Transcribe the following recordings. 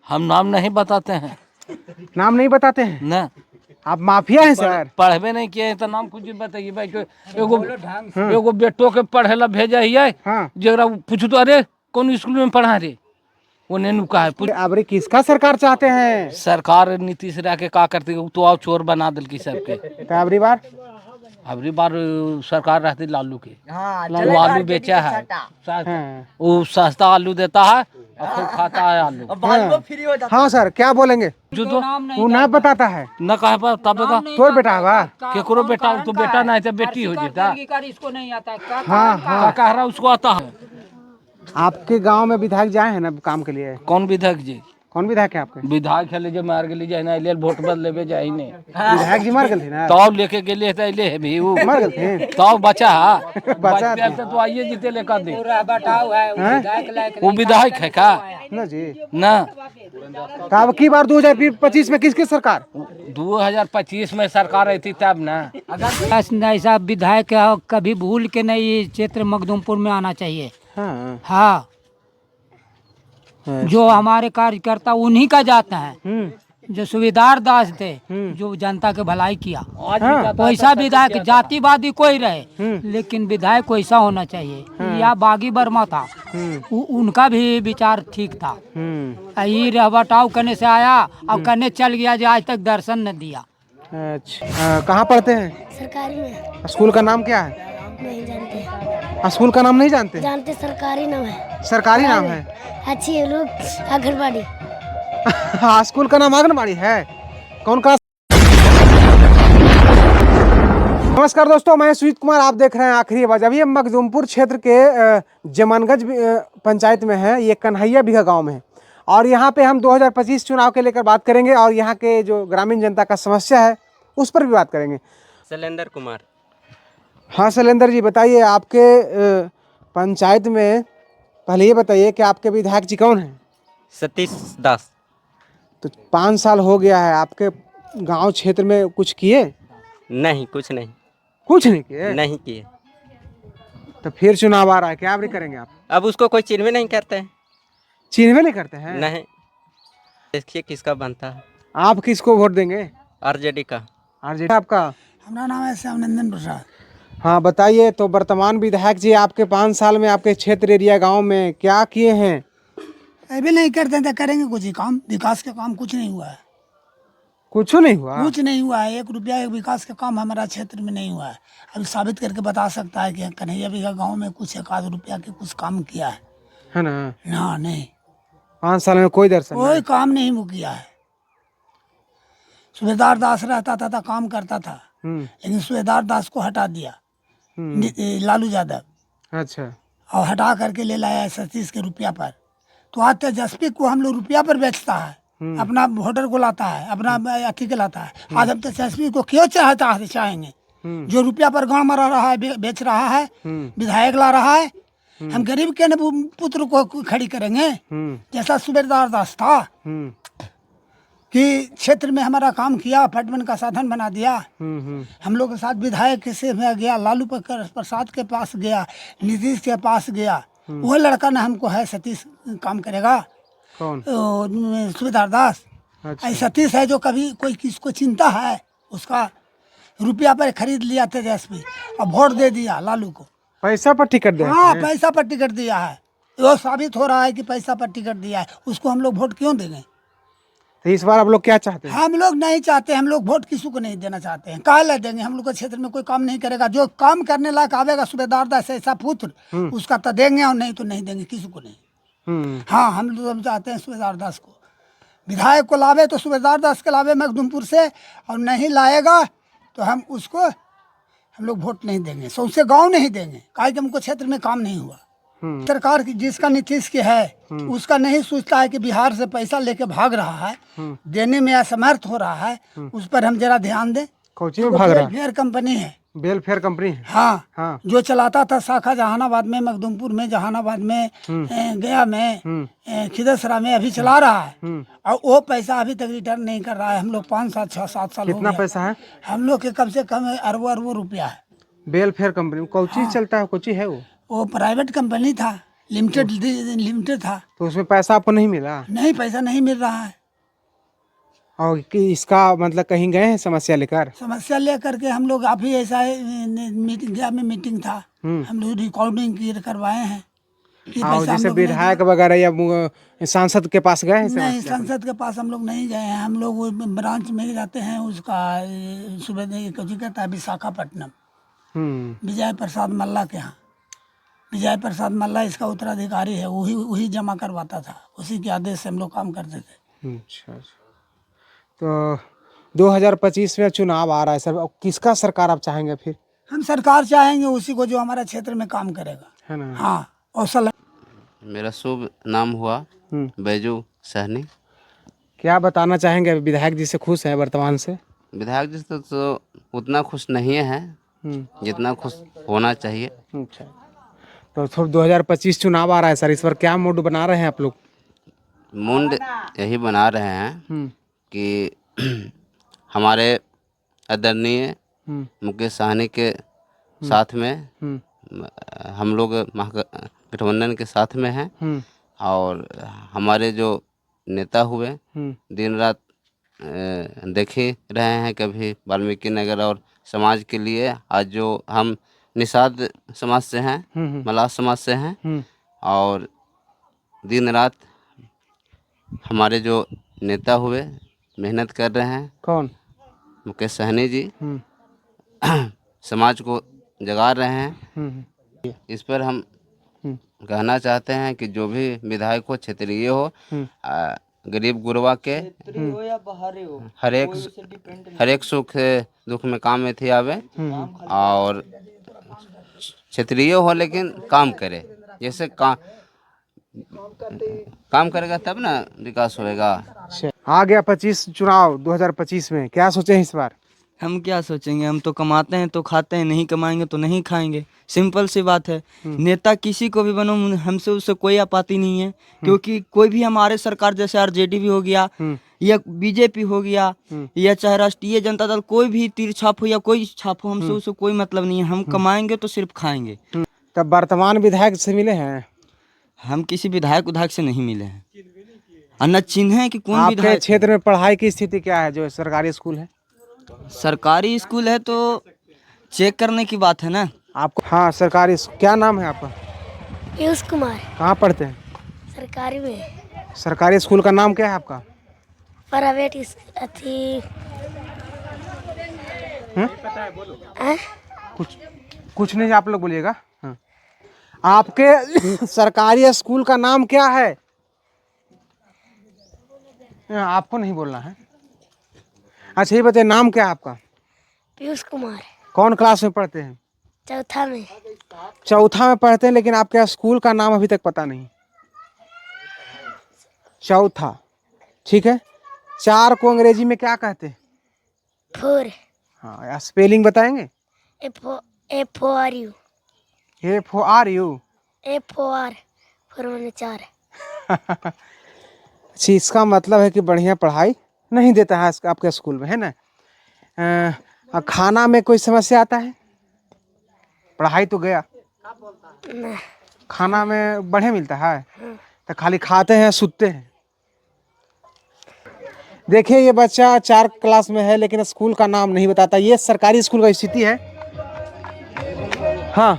हम नाम नहीं बताते हैं। नाम नहीं बताते हैं? ना आप माफिया हैं सर? पढ़बे नहीं किए तो नाम कुछ बताइए भाई। एगो बेटो के पढ़े ला भेजा ही है, हाँ। जरा पूछू तो अरे कौन स्कूल में पढ़ा रे, वो नेनू का है। अब किसका सरकार चाहते हैं? सरकार नीतीश रह के का करती है, तो आओ चोर बना दिल की सबके। तो अबरी बार सरकार रहती लालू की। हाँ, वो आलू बेचा है, वो सस्ता आलू देता है और खूब खाता है आलू। बालू फ्री हो जाता हाँ सर, क्या बोलेंगे? जो तो वो ना बताता है न कहे पर तब का तो बेटा है वाह। केकरो बेटा तो बेटा नहीं तो बेटी हो जाता। इसको नहीं आता है। हाँ हाँ। कह रहा उसको आता है। आपके गांव में विधायक जाए हैं ना काम के लिए? कौन विधायक जी? कौन विधायक है आपके? विधायक है जे मार गेली जाए ना, ले वोट बदलेबे जाए नहीं। विधायक जी मर गए थे ना? तब लेके गेले तो ले है भी वो मर गए थे? तब बचा है बचा बच्चे तो आइए जीते लेकर दे। बटाव है विधायक लायक वो विधायक है का ना जी? ना। तो अब की बार 2025 में किसकी सरकार? 2025 में सरकार आई थी तब ना। अगर ऐसा विधायक कभी भूल के नहीं क्षेत्र मखदूमपुर में आना चाहिए। हाँ हाँ, जो हमारे कार्यकर्ता उन्हीं का जाता है, जो सुबेदार दास थे, जो जनता के भलाई किया। वैसा विधायक जातिवादी कोई रहे, लेकिन विधायक वैसा होना चाहिए। या बागी वर्मा था, उनका भी विचार ठीक था। यही रहबटाव करने से आया, अब करने चल गया, जो आज तक दर्शन न दिया। अच्छा, कहाँ पढ़ते हैं? सरकारी में। स्कूल का नाम क्या है? नहीं जानते। स्कूल का नाम नहीं जानते? जानते सरकारी नाम है। सरकारी नाम है? अच्छी है लोग। आंगनबाड़ी। हाँ, स्कूल का नाम आंगनबाड़ी है। कौन का? नमस्कार दोस्तों, मैं सुजीत कुमार, आप देख रहे हैं आखिरी आवाज। अभी हम मखदूमपुर क्षेत्र के जमानगंज पंचायत में है। ये कन्हैया बिघा गांव में है और यहाँ पे हम 2025 चुनाव के लेकर बात करेंगे और यहाँ के जो ग्रामीण जनता का समस्या है उस पर भी बात करेंगे। शैलेंद्र कुमार। हाँ शैलेंद्र जी, बताइए आपके पंचायत में पहले ये बताइए कि आपके विधायक जी कौन हैं? सतीश दास। तो 5 साल हो गया है, आपके गांव क्षेत्र में कुछ किए? नहीं, कुछ नहीं। कुछ नहीं किए? नहीं किए। तो फिर चुनाव आ रहा है, क्या भी करेंगे आप? अब उसको कोई चिन्ह नहीं करते हैं। चिन्हवे नहीं करते हैं? नहीं। देखिए किसका बनता है। आप किसको वोट देंगे? आरजेडी का। आरजेडी। आपका? हमारा नाम है श्यामनंदन प्रसाद। हाँ बताइए, तो वर्तमान विधायक जी आपके 5 साल में आपके क्षेत्र एरिया गांव में क्या किए हैं? अभी नहीं करते थे, करेंगे कुछ ही काम। विकास का काम कुछ नहीं हुआ है। कुछ नहीं हुआ? कुछ नहीं हुआ है। 1 रुपया विकास का काम हमारा क्षेत्र में नहीं हुआ है। अभी साबित करके बता सकता है कि कन्हैया बिघा गांव में कुछ 1 रुपया के कुछ काम किया है ना? ना, नहीं। 5 साल में कोई दर्शन कोई काम नहीं वो किया है। सुबेदार दास रहता था काम करता था, लेकिन सुबेदार दास को हटा दिया लालू यादव। अच्छा। और हटा करके ले लाया है सतीश के रुपया पर। तो आज तेजस्वी को हम लोग रुपया पर बेचता है, अपना वोटर को लाता है, अपना अथी के लाता है। आज हम तेजस्वी को क्यों चाहेंगे? जो रुपया पर गाँव मरा रहा है, बेच रहा है, विधायक ला रहा है। हम गरीब के पुत्र को खड़ी करेंगे? जैसा सुबेदार दास था कि क्षेत्र में हमारा काम किया, अपार्टमेंट का साधन बना दिया। हम लोग के साथ विधायक से मैं गया, लालू प्रसाद के पास गया, नीतीश के पास गया। वो लड़का ना हमको है सतीश काम करेगा। कौन? सुबेदार दास। अच्छा। सतीश है जो कभी कोई किसको चिंता है? उसका रुपया पर खरीद लिया तेजस्वी और वोट दे दिया लालू को। पैसा पर टिकट दिया? हाँ, पैसा पर टिकट दिया है। वो साबित हो रहा है कि पैसा पर टिकट दिया है। उसको हम लोग वोट क्यों देंगे? तो इस बार आप लोग क्या चाहते हैं? हम लोग नहीं चाहते, हम लोग वोट किसी को नहीं देना चाहते हैं। काहे ले देंगे? हम लोग के क्षेत्र में कोई काम नहीं करेगा। जो काम करने लायक आवेगा सुबेदार दास ऐसा पुत्र, उसका तो देंगे और नहीं तो नहीं देंगे, किसी को नहीं। हाँ, हम लोग चाहते हैं सुबेदार दास को विधायक को लावे तो सुबेदार दास के लावे मखदूमपुर से, और नहीं लाएगा तो हम लोग वोट नहीं देंगे, सौंसे गाँव नहीं देंगे। काहे कि हमको क्षेत्र में काम नहीं हुआ। सरकार की जिसका नीतीश की है उसका नहीं सोचता है कि बिहार से पैसा लेके भाग रहा है, देने में असमर्थ हो रहा है, उस पर हम जरा ध्यान दें। कोची में भाग रहा है? वेलफेयर कंपनी है। वेलफेयर कंपनी है? हाँ, हाँ। जो चलाता था शाखा जहानाबाद में, मखदूमपुर में, जहानाबाद में, गया में, खिदसरा में अभी चला रहा है। और वो पैसा अभी तक रिटर्न नहीं कर रहा है। हम लोग 5 साल 6-7 साल हो कितना गया। पैसा है हम लोग के कम से कम अरबों रुपया है। Welfare company? कोची चलता है? कोची है वो? वो प्राइवेट कंपनी था, लिमिटेड था। तो उसमें पैसा आपको नहीं मिला? नहीं, पैसा नहीं मिल रहा है। और कि इसका मतलब कहीं गए हैं समस्या लेकर? समस्या लेकर के हम लोग अभी ऐसा मीटिंग गया में मीटिंग था, हम लोग रिकॉर्डिंग करवाए हैं कि और पैसा हम जैसे लोग नहीं विधायक वगैरह या सांसद के पास गए हैं नहीं, समस्या? संसद के पास हम लोग नहीं गए हैं। हम लोग वो ब्रांच में ही रहते हैं, उसका सुबह कुछ कहता है विशाखापट्टनम, विजय प्रसाद मल्ला के यहाँ। विजय प्रसाद मल्ला इसका उत्तराधिकारी है, वही जमा करवाता था, उसी के आदेश से हम लोग काम करते थे। अच्छा अच्छा। तो 2025 में चुनाव आ रहा है सर, अब किसका सरकार आप चाहेंगे फिर? हम सरकार चाहेंगे उसी को जो हमारा क्षेत्र में काम करेगा। है ना? हाँ, और मेरा शुभ नाम हुआ बैजू सहनी। क्या बताना चाहेंगे? विधायक जी से खुश हैं वर्तमान से? विधायक जी से तो उतना खुश नहीं है जितना खुश होना चाहिए। अच्छा, तो 2025 चुनाव आ रहा है सर, इस बार क्या मूड बना रहे हैं आप लोग? मुंड यही बना रहे हैं कि हमारे आदरणीय मुकेश सहनी के साथ में हम लोग महागठबंधन के साथ में हैं, और हमारे जो नेता हुए दिन रात देख ही रहे हैं, कभी वाल्मीकि नगर और समाज के लिए। आज जो हम निषाद समाज से हैं, मलाह समाज से हैं, और दिन रात हमारे जो नेता हुए मेहनत कर रहे हैं। कौन? मुकेश सहनी जी समाज को जगा रहे हैं। इस पर हम कहना चाहते हैं कि जो भी विधायक हो, क्षेत्रीय हो, गरीब गुरबा के हर एक सुख दुख में काम में थी आवे, और क्षेत्रीय हो लेकिन काम करे। जैसे काम करेगा तब ना विकास होएगा। आ गया 25 चुनाव 2025 में, क्या सोचे हैं इस बार? हम क्या सोचेंगे, हम तो कमाते हैं तो खाते हैं, नहीं कमाएंगे तो नहीं खाएंगे, सिंपल सी बात है। नेता किसी को भी बनो, हमसे उससे कोई आपत्ति नहीं है, क्योंकि कोई भी हमारे सरकार जैसे आरजेडी भी हो गया या बीजेपी हो गया या चाहे राष्ट्रीय जनता दल, कोई भी तीर छाप हो या कोई छाप हो, हमसे उससे कोई मतलब नहीं है। हम कमाएंगे तो सिर्फ खाएंगे। तब वर्तमान विधायक से मिले हैं? हम किसी विधायक से नहीं मिले हैं, और न चिन्ह है कि कौन आपके विधायक। क्षेत्र में पढ़ाई की स्थिति क्या है? जो सरकारी स्कूल है? सरकारी स्कूल है तो चेक करने की बात है ना आपको। हाँ, सरकारी क्या नाम है आपका? पीयूष कुमार। कहाँ पढ़ते हैं? सरकारी में। सरकारी स्कूल का नाम क्या है आपका? प्राइवेट कुछ नहीं, आप लोग बोलिएगा। हाँ। आपके सरकारी स्कूल का नाम क्या है? आपको नहीं बोलना है। अच्छा ये बताइए, नाम क्या है आपका? पीयूष कुमार। कौन क्लास में पढ़ते हैं? चौथा में। चौथा में पढ़ते हैं, लेकिन आपके स्कूल का नाम अभी तक पता नहीं। चौथा, ठीक है। 4 को अंग्रेजी में क्या कहते हैं? 4। हाँ, स्पेलिंग बताएंगे? F-O-R-U। F-O-R-U। F-O-R 4 अच्छा, इसका मतलब है कि बढ़िया पढ़ाई नहीं देता है आपके स्कूल में, है ना? खाना में कोई समस्या आता है? पढ़ाई तो गया, खाना में बढ़िया मिलता है? तो खाली खाते हैं, सूते हैं। देखिए ये बच्चा 4 क्लास में है, लेकिन स्कूल का नाम नहीं बताता। ये सरकारी स्कूल का स्थिति है। हाँ,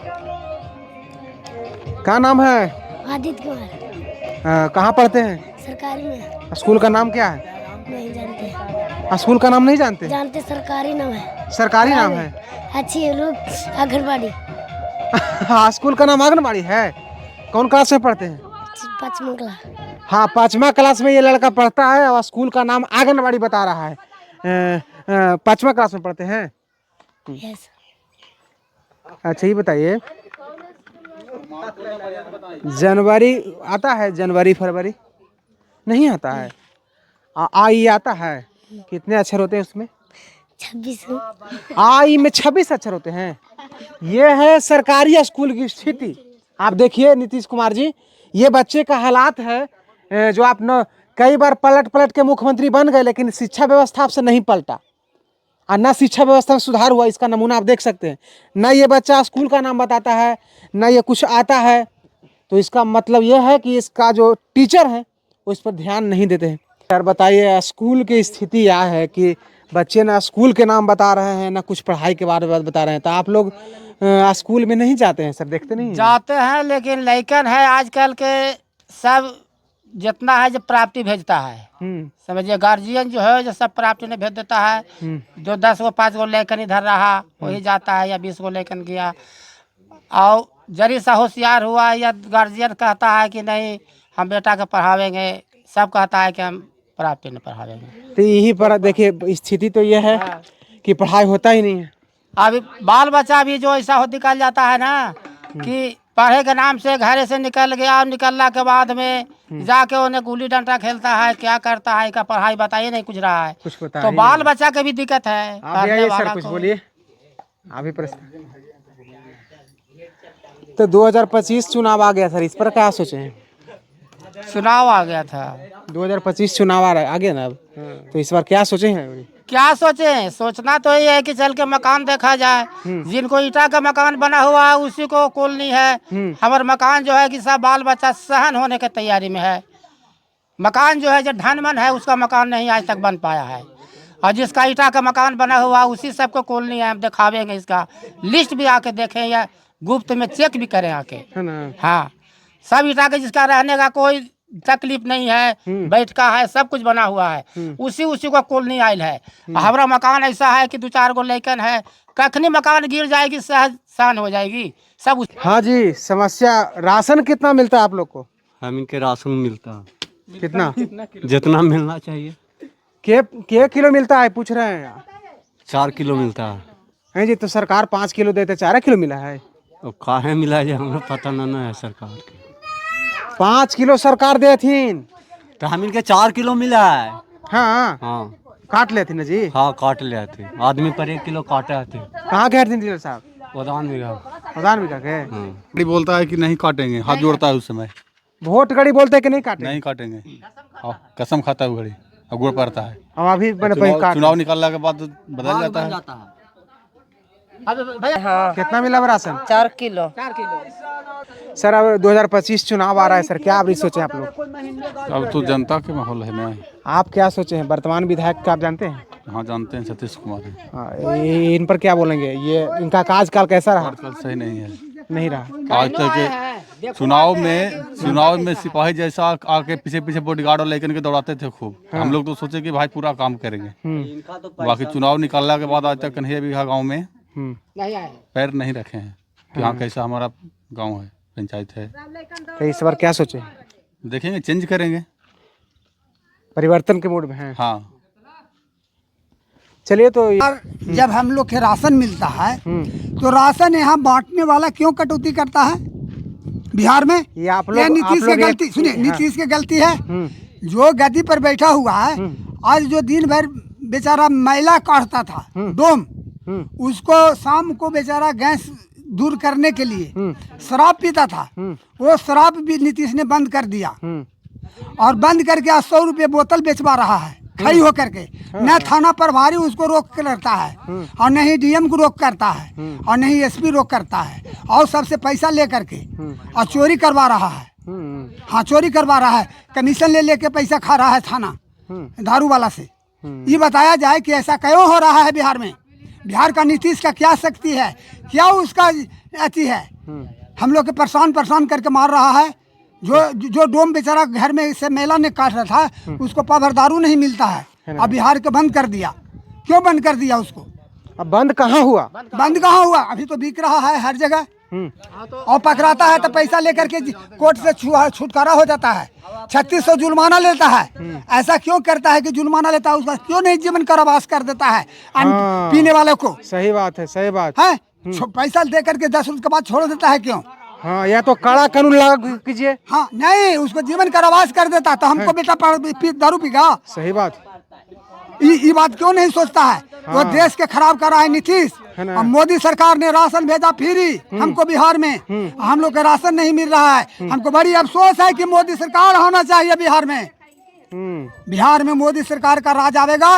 क्या नाम है? आदित्य कुमार। कहाँ पढ़ते हैं? सरकारी में। स्कूल का नाम क्या है? नहीं जानते। स्कूल का नाम नहीं जानते? जानते, सरकारी नाम है। सरकारी नाम है? अच्छी है लोग, आंगनबाड़ी। हाँ, स्कूल का नाम आंगनबाड़ी है। कौन क्लास में पढ़ते हैं? 5वीं क्लास। हाँ, 5वां क्लास में ये लड़का पढ़ता है, और स्कूल का नाम आंगनबाड़ी बता रहा है। 5वां क्लास में पढ़ते हैं? यस। अच्छा ये बताइए, जनवरी आता है? जनवरी फरवरी नहीं आता है? आई आता है? कितने अक्षर होते हैं उसमें? 26। आई में 26 अक्षर होते हैं। ये है सरकारी स्कूल की स्थिति। आप देखिए नीतीश कुमार जी, ये बच्चे का हालात है जो आप न कई बार पलट के मुख्यमंत्री बन गए, लेकिन शिक्षा व्यवस्था आपसे नहीं पलटा, और ना शिक्षा व्यवस्था में सुधार हुआ। इसका नमूना आप देख सकते हैं। ना ये बच्चा स्कूल का नाम बताता है, ना ये कुछ आता है। तो इसका मतलब ये है कि इसका जो टीचर है वो इस पर ध्यान नहीं देते हैं। यार बताइए, स्कूल की स्थिति यह है कि बच्चे ना स्कूल के नाम बता रहे हैं ना कुछ पढ़ाई के बारे में बता रहे हैं। तो आप लोग स्कूल में नहीं जाते हैं सर, देखते नहीं हैं? जाते हैं, लेकिन लइकन है आजकल के सब जितना है जो प्राप्ति भेजता है। समझिए गार्जियन जो है जो सब प्राप्ति ने भेज देता है। जो 10 गो 5 गो लेकर इधर रहा वही जाता है, या 20 गो लेकर गया। और जरी सा होशियार हुआ या गार्जियन कहता है कि नहीं हम बेटा को पढ़ावेंगे, सब कहता है कि हम प्राप्ति नहीं पढ़ावेंगे। तो यही पर देखिए स्थिति तो ये है कि पढ़ाई होता ही नहीं है। अभी बाल बच्चा भी जो ऐसा हो निकल जाता है ना कि पढ़े के नाम से घर से निकल गया, और निकलने के बाद में जाके उन्हें गुल्ली डंडा खेलता है, क्या करता है, का पढ़ाई बताइए नहीं कुछ रहा है। कुछ पता तो बाल बच्चा के भी दिक्कत है। आप भी आइए सर, कुछ बोलिए आप ही प्रश्न। तो 2025 चुनाव आ गया सर, इस पर क्या सोचे हैं? चुनाव आ गया था, 2025 चुनाव आ गया ना अब, तो इस बार क्या सोचे हैं? क्या सोचे? सोचना तो ये है कि चल के मकान देखा जाए। जिनको ईटा का मकान बना हुआ है उसी को कोलनी है। हमारे मकान जो है कि सब बाल बच्चा सहन होने की तैयारी में है। मकान जो है जो ढनमन है उसका मकान नहीं आज तक बन पाया है, और जिसका ईटा का मकान बना हुआ उसी सबको कोलनी है। हम दिखावेंगे, इसका लिस्ट भी आके देखें या गुप्त में चेक भी करें आके, है ना? हाँ, सब ईटा के जिसका रहने का कोई तकलीफ नहीं है, बैठका है, सब कुछ बना हुआ है, उसी को कोलनी आयल है। हमारा मकान ऐसा है कि 2-4 गो लेकिन है, कखनी मकान गिर जाएगी सहज सहन हो जाएगी सब। हाँ जी, समस्या राशन कितना मिलता है आप लोग को? हम इनके राशन मिलता है कितना? जितना मिलना चाहिए। के किलो मिलता है पूछ रहे हैं? 4 किलो मिलता है जी। तो सरकार 5 किलो देते, 4 किलो मिला है। अब काहे मिला है हमें पता ना है सरकार के। 5 किलो सरकार देथिन तो हम इनके 4 किलो मिला है। हाँ हाँ काट लेते ना जी। हाँ काट ले थे, आदमी पर 1 किलो काटे थे। कहाँ गए थे डीलर साहब? उदान बीघा। उदान बीघा के। गड़ी बोलता है कि नहीं काटेंगे, हाथ जोड़ता है उस समय। वोट गड़ी बोलते हैं कि नहीं काटेंगे? नहीं काटेंगे, कसम खाता है वो घड़ी, और गुड़ पड़ता है। अब अभी चुनाव निकालने के बाद बदल जाता है। हाँ। कितना मिला राशन? 4 किलो। सर अब 2025 चुनाव आ रहा है सर, क्या आप सोचे आप लोग? अब तो जनता के माहौल है ना। आप क्या सोचे हैं? वर्तमान विधायक का आप जानते हैं? हाँ जानते हैं, सतीश कुमार है। हाँ, इन पर क्या बोलेंगे? ये इनका कार्यकाल कैसा रहा? कार्यकाल सही नहीं है, नहीं रहा आज तक। चुनाव में सिपाही जैसा आके पीछे पीछे बॉडीगार्ड और लेकर के दौड़ाते थे खूब। हम लोग तो सोचे कि भाई पूरा काम करेंगे। बाकी चुनाव निकालने के बाद आज तक कन्हैया बीघा गाँव में पैर नहीं रखे हैं कि हाँ कैसा हमारा गांव है, पंचायत है। तो इस बार क्या सोचे? देखेंगे, चेंज करेंगे, परिवर्तन के मूड में हैं। हाँ चलिए। तो जब हम लोग के राशन मिलता है तो राशन यहाँ बांटने वाला क्यों कटौती करता है बिहार में? ये आप लोग नीतीश की गलती, सुनिए, नीतीश की गलती है। जो गद्दी पर बैठा हुआ है, आज जो दिन भर बेचारा मैला काटता था डोम, उसको शाम को बेचारा गैस दूर करने के लिए शराब पीता था, वो शराब भी नीतीश ने बंद कर दिया। और बंद करके 100 रुपये बोतल बेचवा रहा है खड़ी होकर के। न थाना प्रभारी उसको रोक कर रखता है, और न ही डीएम को रोक करता है, और न ही एसपी रोक करता है, और सबसे पैसा ले करके और चोरी करवा रहा है। हाँ, चोरी करवा रहा है, कमीशन ले लेके पैसा खा रहा है थाना दारू वाला से। ये बताया जाए कि ऐसा क्यों हो रहा है बिहार में? बिहार का नीतीश का क्या शक्ति है, क्या उसका अति है? हम लोग के परेशान करके मार रहा है। जो डोम बेचारा घर में से मेला ने काट रहा था, उसको पावर दारू नहीं मिलता है। अब बिहार के बंद कर दिया। क्यों बंद कर दिया उसको? अब बंद कहाँ हुआ? बंद कहाँ हुआ? अभी तो बिक रहा है हर जगह, और पकड़ाता है तो पैसा लेकर के कोर्ट से छुटकारा हो जाता है। 3600 जुर्माना लेता है। ऐसा क्यों करता है कि जुर्माना लेता है? उसका क्यों नहीं जीवन कारावास कर देता है पीने वाले को? सही बात है, सही बात है। पैसा दे करके 10 रोज के बाद छोड़ देता है, क्यों? हाँ, या तो कड़ा कानून लागू कीजिए। हाँ, नहीं, उसको जीवन कारावास कर देता तो हमको बेटा दारू पीगा। सही बात। ये बात क्यों नहीं सोचता है? वो देश के खराब कर रहा है नीतीश। और मोदी सरकार ने राशन भेजा फ्री हमको बिहार में, हम लोग के राशन नहीं मिल रहा है। हमको बड़ी अफसोस है कि मोदी सरकार होना चाहिए बिहार में। बिहार में मोदी सरकार का राज आवेगा,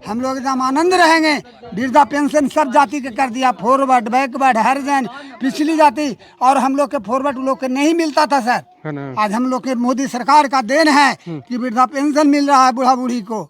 हम लोग एकदम आनंद रहेंगे। वृद्धा पेंशन सब जाति के कर दिया, फॉरवर्ड बैकवर्ड हरिजन पिछली जाति, और हम लोग के फॉरवर्ड लोग के नहीं मिलता था सर। आज हम लोग के मोदी सरकार का देन है कि वृद्धा पेंशन मिल रहा है बूढ़ा बूढ़ी को,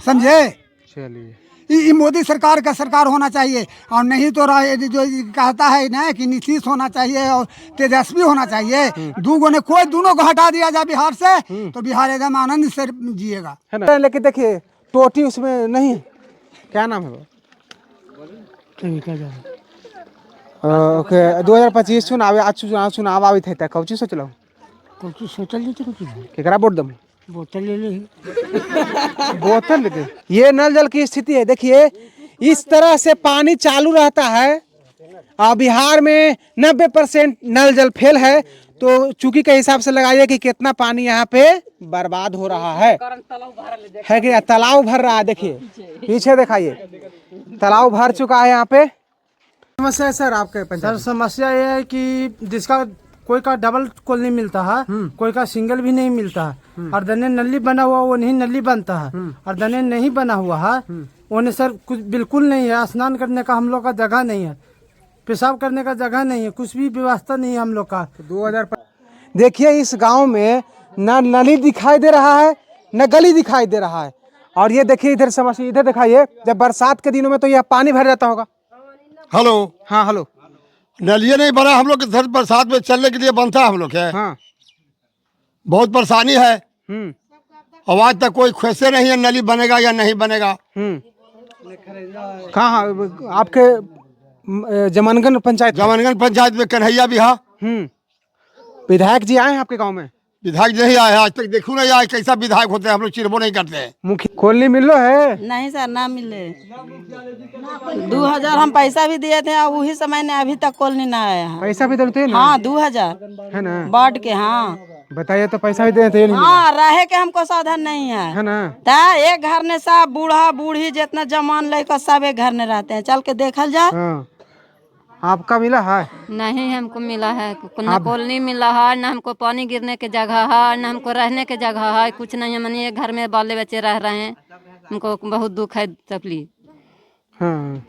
समझे। चलिए, ये मोदी सरकार का सरकार होना चाहिए, और नहीं तो जो कहता है ना कि नीतीश होना चाहिए और तेजस्वी होना चाहिए, दोनों को हटा दिया जाए बिहार से, तो बिहार एकदम आनंद से जिएगा, है ना। लेकिन देखिए टोटी उसमें नहीं, क्या नाम है वो? ओके 2025 चुनाव आज चुनाव आवे थे, कौची सोचलो? कुछ सोचल जी कुछ केकरा वोट दम? बोतल ले ली। बोतल लेके। ये नल जल की स्थिति है, देखिए इस तरह से पानी चालू रहता है और बिहार में 90% नल जल फेल है। तो चूंकि के हिसाब से लगाइए कि कितना पानी यहाँ पे बर्बाद हो रहा है कि तालाब भर रहा है। देखिए पीछे दिखाइए, तालाब भर चुका है यहाँ पे। समस्या है सर आपके पंचायत? सर समस्या ये है कि जिसका कोई का डबल कॉल नहीं मिलता है, कोई का सिंगल भी नहीं मिलता है, और दने नली बना हुआ वो नहीं नली बनता है, और दने नहीं बना हुआ है उन्हें सर कुछ बिल्कुल नहीं है। स्नान करने का हम लोग का जगह नहीं है, पेशाब करने का जगह नहीं है, कुछ भी व्यवस्था नहीं है हम लोग का। 2000 देखिए इस गांव में न नली दिखाई दे रहा है न गली दिखाई दे रहा है। और ये देखिए इधर समस्या, इधर दिखाइए, जब बरसात के दिनों में तो यह पानी भर जाता होगा। हेलो, हाँ हेलो। नलिया नहीं बना, हम लोग के घर बरसात में चलने के लिए बनता है हम लोग है। हाँ। बहुत परेशानी है, और आज तक कोई ख्वेसे नहीं है नली बनेगा या नहीं बनेगा। कहाँ आपके जमानगंज पंचायत? जमानगंज पंचायत में कन्हैया बिहा। विधायक जी आए हैं आपके गांव में? विधायक नहीं आए आज तक, देखू नहीं आए कैसा विधायक होते हैं, हम लोग चिरबो नहीं करते हैं। मुखिया कॉलोनी मिलो है? नहीं सर, ना मिले। 2000 हम पैसा भी दिए थे, और वही समय ने अभी तक कॉलोनी ना आया है। पैसा भी देते हैं ना? हाँ 2000 है ना, बांट के। हाँ बताइए, तो पैसा भी देते हैं? हाँ, रहे के हमको साधन नहीं है ना। एक घर में सब बूढ़ा बूढ़ी जितना जमान लेकर सब एक घर में रहते हैं, चल के देखल जाए। आपका मिला है? नहीं हमको मिला है, न कॉलोनी मिला है, न हमको पानी गिरने की जगह है, न हमको रहने की जगह है, कुछ नहीं है। मैंने एक घर में बाले बच्चे रह रहे हैं, हमको बहुत दुख है, तकलीफ।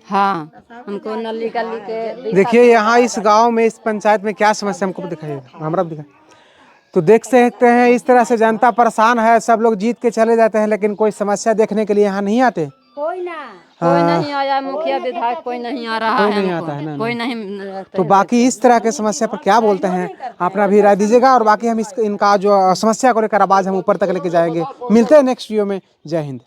हाँ हमको नली गली के। देखिए यहाँ इस गांव में, इस पंचायत में क्या समस्या हमको दिखाइए, हमारा दिखाइए। तो देख सकते हैं इस तरह से जनता परेशान है, सब लोग जीत के चले जाते हैं, लेकिन कोई समस्या देखने के लिए यहाँ नहीं आते। कोई नहीं आया, मुखिया विधायक कोई नहीं आ रहा है, कोई नहीं आता है ना, कोई नहीं। तो बाकी इस तरह के समस्या पर क्या बोलते हैं, अपना भी राय दीजिएगा। और बाकी हम इनका जो समस्या को लेकर आवाज हम ऊपर तक लेके जाएंगे। मिलते हैं नेक्स्ट वीडियो में। जय हिंद।